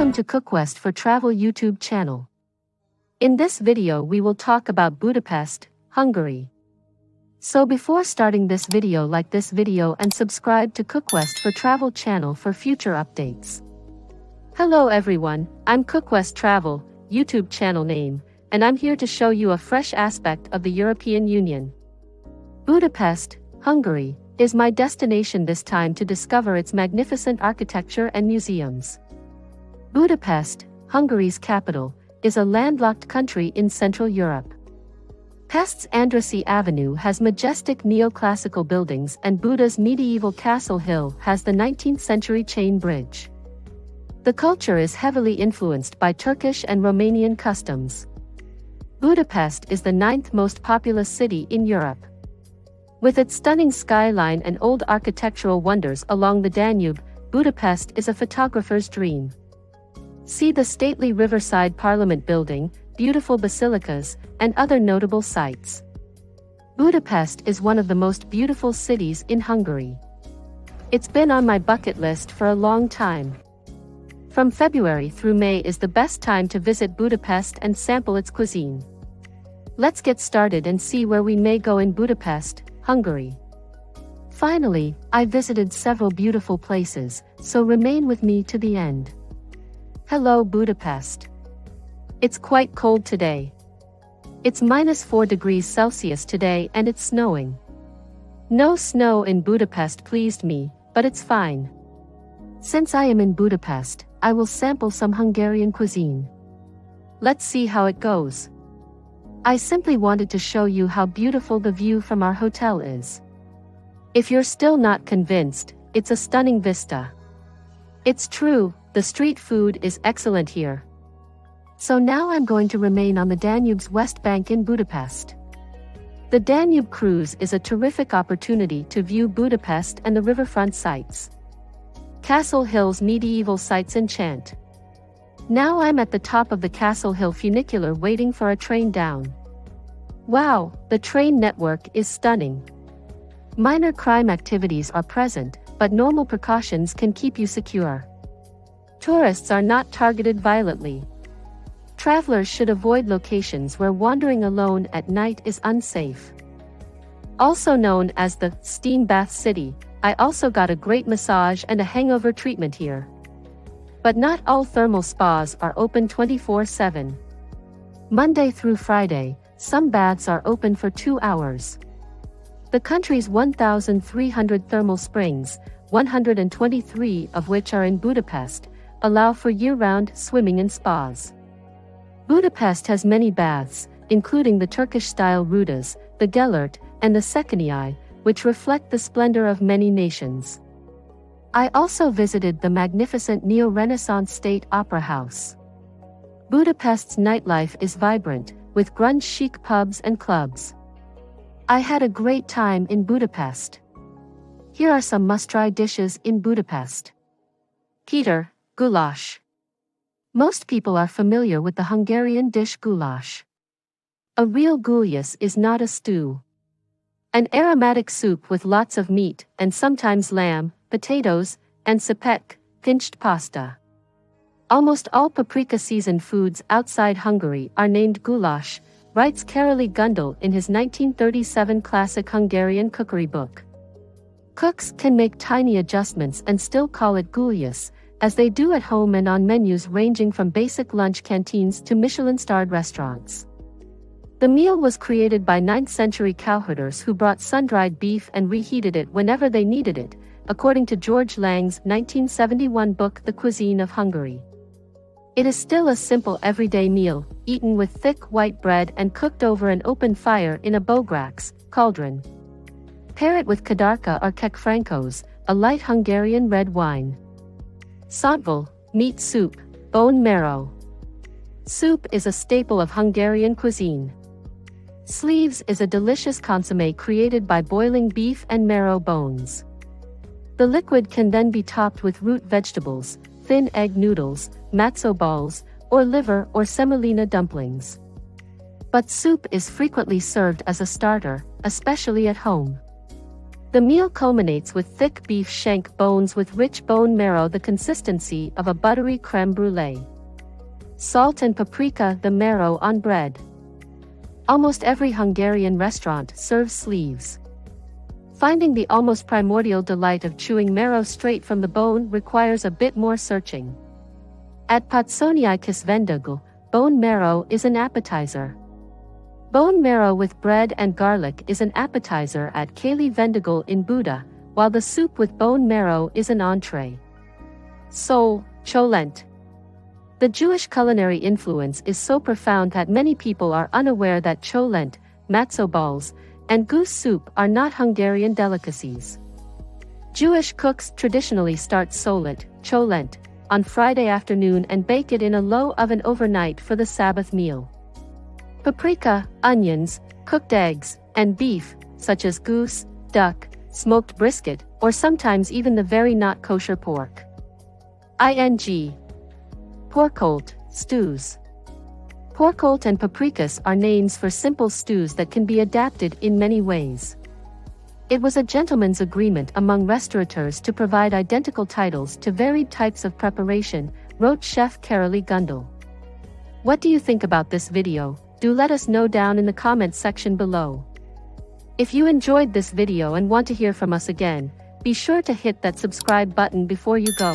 Welcome to CookWest for Travel YouTube channel. In this video we will talk about Budapest, Hungary. So before starting this video, like this video and subscribe to CookWest for Travel channel for future updates. Hello everyone, I'm CookWest Travel, YouTube channel name, and I'm here to show you a fresh aspect of the European Union. Budapest, Hungary, is my destination this time to discover its magnificent architecture and museums. Budapest, Hungary's capital, is a landlocked country in Central Europe. Pest's Andrassy Avenue has majestic neoclassical buildings, and Buda's medieval Castle Hill has the 19th century chain bridge. The culture is heavily influenced by Turkish and Romanian customs. Budapest is the 9th most populous city in Europe. With its stunning skyline and old architectural wonders along the Danube, Budapest is a photographer's dream. See the stately riverside Parliament building, beautiful basilicas, and other notable sights. Budapest is one of the most beautiful cities in Hungary. It's been on my bucket list for a long time. From February through May is the best time to visit Budapest and sample its cuisine. Let's get started and see where we may go in Budapest, Hungary. Finally, I visited several beautiful places, so remain with me to the end. Hello Budapest. It's quite cold today. It's -4 degrees Celsius today and it's snowing. No snow in Budapest pleased me, but it's fine. Since I am in Budapest, I will sample some Hungarian cuisine. Let's see how it goes. I simply wanted to show you how beautiful the view from our hotel is. If you're still not convinced, it's a stunning vista. It's true, the street food is excellent here. So now I'm going to remain on the Danube's west bank in Budapest. The Danube cruise is a terrific opportunity to view Budapest and the riverfront sights. Castle Hill's medieval sights enchant. Now I'm at the top of the Castle Hill funicular waiting for a train down. Wow, the train network is stunning. Minor crime activities are present, but normal precautions can keep you secure. Tourists are not targeted violently. Travelers should avoid locations where wandering alone at night is unsafe. Also known as the steam bath city, I also got a great massage and a hangover treatment here. But not all thermal spas are open 24/7. Monday through Friday, some baths are open for 2 hours. The country's 1,300 thermal springs, 123 of which are in Budapest, allow for year-round swimming and spas. Budapest has many baths, including the Turkish-style Rudas, the Gellert, and the Székely, which reflect the splendor of many nations. I also visited the magnificent neo-Renaissance State Opera House. Budapest's nightlife is vibrant, with grunge-chic pubs and clubs. I had a great time in Budapest. Here are some must-try dishes in Budapest. Péter, goulash. Most people are familiar with the Hungarian dish goulash. A real gulyás is not a stew. An aromatic soup with lots of meat, and sometimes lamb, potatoes, and szepek, pinched pasta. Almost all paprika-seasoned foods outside Hungary are named goulash, writes Károly Gundel in his 1937 classic Hungarian cookery book. Cooks can make tiny adjustments and still call it gulyás, as they do at home and on menus ranging from basic lunch canteens to Michelin-starred restaurants. The meal was created by 9th-century cowherders who brought sun-dried beef and reheated it whenever they needed it, according to George Lang's 1971 book The Cuisine of Hungary. It is still a simple everyday meal, eaten with thick white bread and cooked over an open fire in a bograx, cauldron. Pair it with kadarka or kekfrankos, a light Hungarian red wine. Szontvál, meat soup, bone marrow. Soup is a staple of Hungarian cuisine. Sleeves is a delicious consommé created by boiling beef and marrow bones. The liquid can then be topped with root vegetables, thin egg noodles, matzo balls, or liver or semolina dumplings. But soup is frequently served as a starter, especially at home. The meal culminates with thick beef shank bones with rich bone marrow, the consistency of a buttery crème brûlée. Salt and paprika, the marrow on bread. Almost every Hungarian restaurant serves sleeves. Finding the almost primordial delight of chewing marrow straight from the bone requires a bit more searching. At Pacsonyai Kis Vendégl, bone marrow is an appetizer. Bone marrow with bread and garlic is an appetizer at Kali Vendégl in Buda, while the soup with bone marrow is an entree. Soul, cholent. The Jewish culinary influence is so profound that many people are unaware that cholent, matzo balls, and goose soup are not Hungarian delicacies. Jewish cooks traditionally start solet, cholent, on Friday afternoon and bake it in a low oven overnight for the Sabbath meal. Paprika, onions, cooked eggs, and beef, such as goose, duck, smoked brisket, or sometimes even the very not kosher pork. Ing. Porkolt, stews. Porkolt and paprikas are names for simple stews that can be adapted in many ways. It was a gentleman's agreement among restaurateurs to provide identical titles to varied types of preparation, wrote Chef Carolee Gundel. What do you think about this video? Do let us know down in the comments section below. If you enjoyed this video and want to hear from us again, be sure to hit that subscribe button before you go.